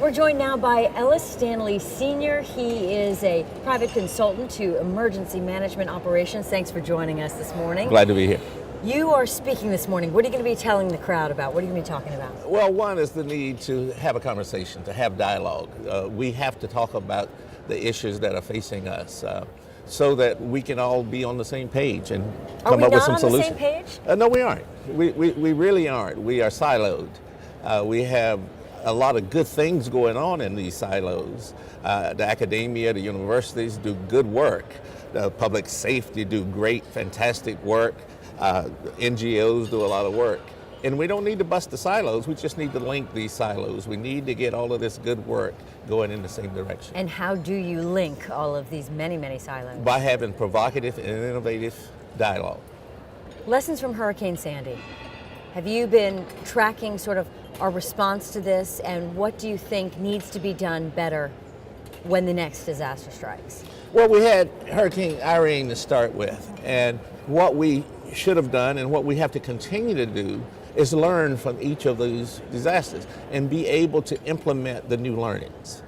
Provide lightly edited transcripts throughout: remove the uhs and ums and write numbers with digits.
We're joined now by Ellis Stanley Sr. He is a private consultant to emergency management operations. Thanks for joining us this morning. Glad to be here. You are speaking this morning. What are you going to be telling the crowd about? What are you going to be talking about? Well, one is the need to have a conversation, to have dialogue. We have to talk about the issues that are facing us so that we can all be on the same page and come up with some solutions. Are we not on the same page? No, we aren't. We really aren't. We are siloed. We have a lot of good things going on in these silos. The academia, the universities do good work. The public safety do great, fantastic work. NGOs do a lot of work. And we don't need to bust the silos, we just need to link these silos. We need to get all of this good work going in the same direction. And how do you link all of these many, many silos? By having provocative and innovative dialogue. Lessons from Hurricane Sandy. Have you been tracking sort of our response to this, and what do you think needs to be done better when the next disaster strikes? Well, we had Hurricane Irene to start with, and what we should have done and what we have to continue to do is learn from each of these disasters and be able to implement the new learnings.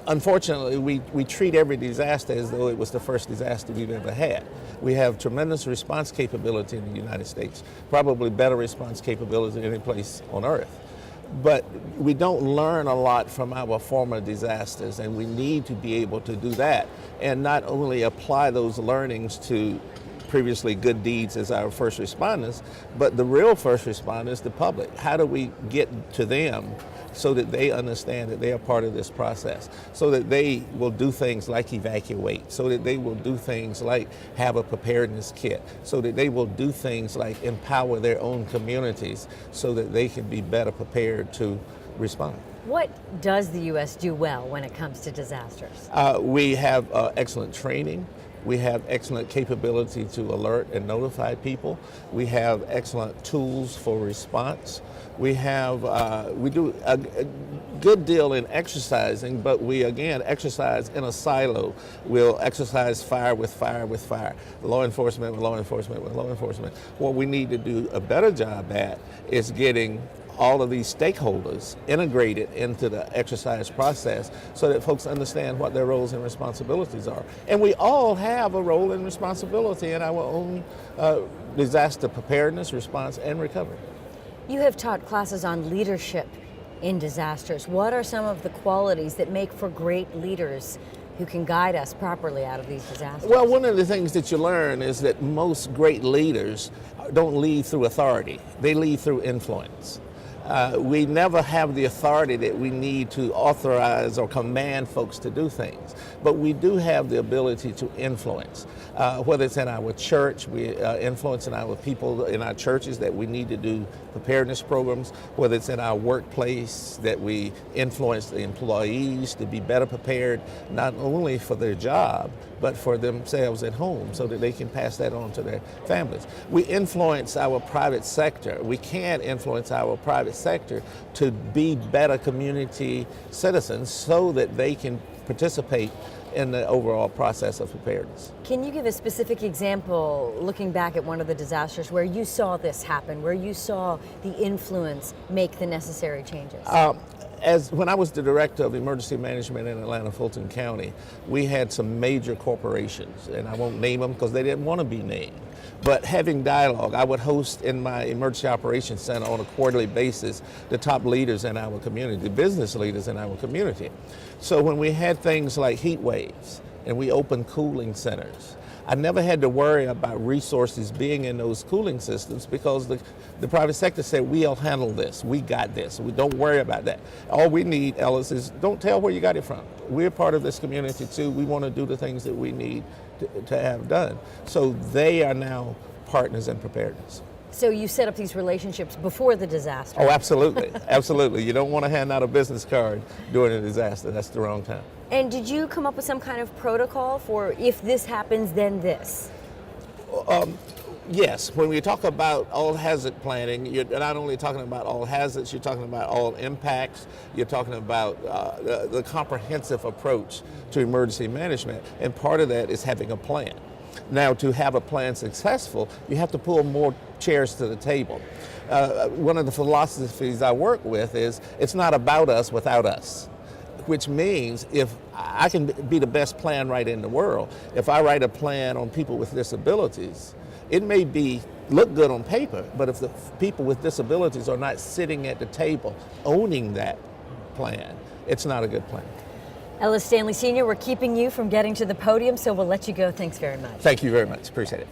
Unfortunately, we treat every disaster as though it was the first disaster we've ever had. We have tremendous response capability in the United States, probably better response capability than any place on earth. But we don't learn a lot from our former disasters, and we need to be able to do that and not only apply those learnings to previously good deeds as our first responders, but the real first responders, the public. How do we get to them so that they understand that they are part of this process, so that they will do things like evacuate, so that they will do things like have a preparedness kit, so that they will do things like empower their own communities so that they can be better prepared to respond. What does the U.S. do well when it comes to disasters? We have excellent training. We have excellent capability to alert and notify people. We have excellent tools for response. We do a good deal in exercising, but we again exercise in a silo. We'll exercise fire with fire with fire, law enforcement with law enforcement with law enforcement. What we need to do a better job at is getting all of these stakeholders integrated into the exercise process so that folks understand what their roles and responsibilities are. And we all have a role and responsibility in our own disaster preparedness, response, and recovery. You have taught classes on leadership in disasters. What are some of the qualities that make for great leaders who can guide us properly out of these disasters? Well, one of the things that you learn is that most great leaders don't lead through authority. They lead through influence. We never have the authority that we need to authorize or command folks to do things, but we do have the ability to influence. Whether it's in our church, we influence in our people in our churches that we need to do preparedness programs, whether it's in our workplace that we influence the employees to be better prepared, not only for their job, but for themselves at home so that they can pass that on to their families. We influence our private sector. We can influence our private sector to be better community citizens so that they can participate in the overall process of preparedness. Can you give a specific example, looking back at one of the disasters, where you saw this happen, where you saw the influence make the necessary changes? When I was the director of emergency management in Atlanta, Fulton County, we had some major corporations, and I won't name them because they didn't want to be named. But having dialogue, I would host in my emergency operations center on a quarterly basis the top leaders in our community, the business leaders in our community. So when we had things like heat waves and we opened cooling centers, I never had to worry about resources being in those cooling systems because the private sector said, we'll handle this, we got this, we don't worry about that. All we need, Ellis, is don't tell where you got it from. We're part of this community too. We want to do the things that we need to have done. So they are now partners in preparedness. So you set up these relationships before the disaster? Oh, absolutely, absolutely. You don't want to hand out a business card during a disaster. That's the wrong time. And did you come up with some kind of protocol for if this happens, then this? Yes, when we talk about all hazard planning, you're not only talking about all hazards, you're talking about all impacts, you're talking about the comprehensive approach to emergency management, and part of that is having a plan. Now, to have a plan successful, you have to pull more chairs to the table. One of the philosophies I work with is it's not about us without us, which means if I can be the best plan writer in the world, if I write a plan on people with disabilities, it may look good on paper, but if the people with disabilities are not sitting at the table owning that plan, it's not a good plan. Ellis Stanley Sr., we're keeping you from getting to the podium, so we'll let you go. Thanks very much. Thank you very much. Appreciate it.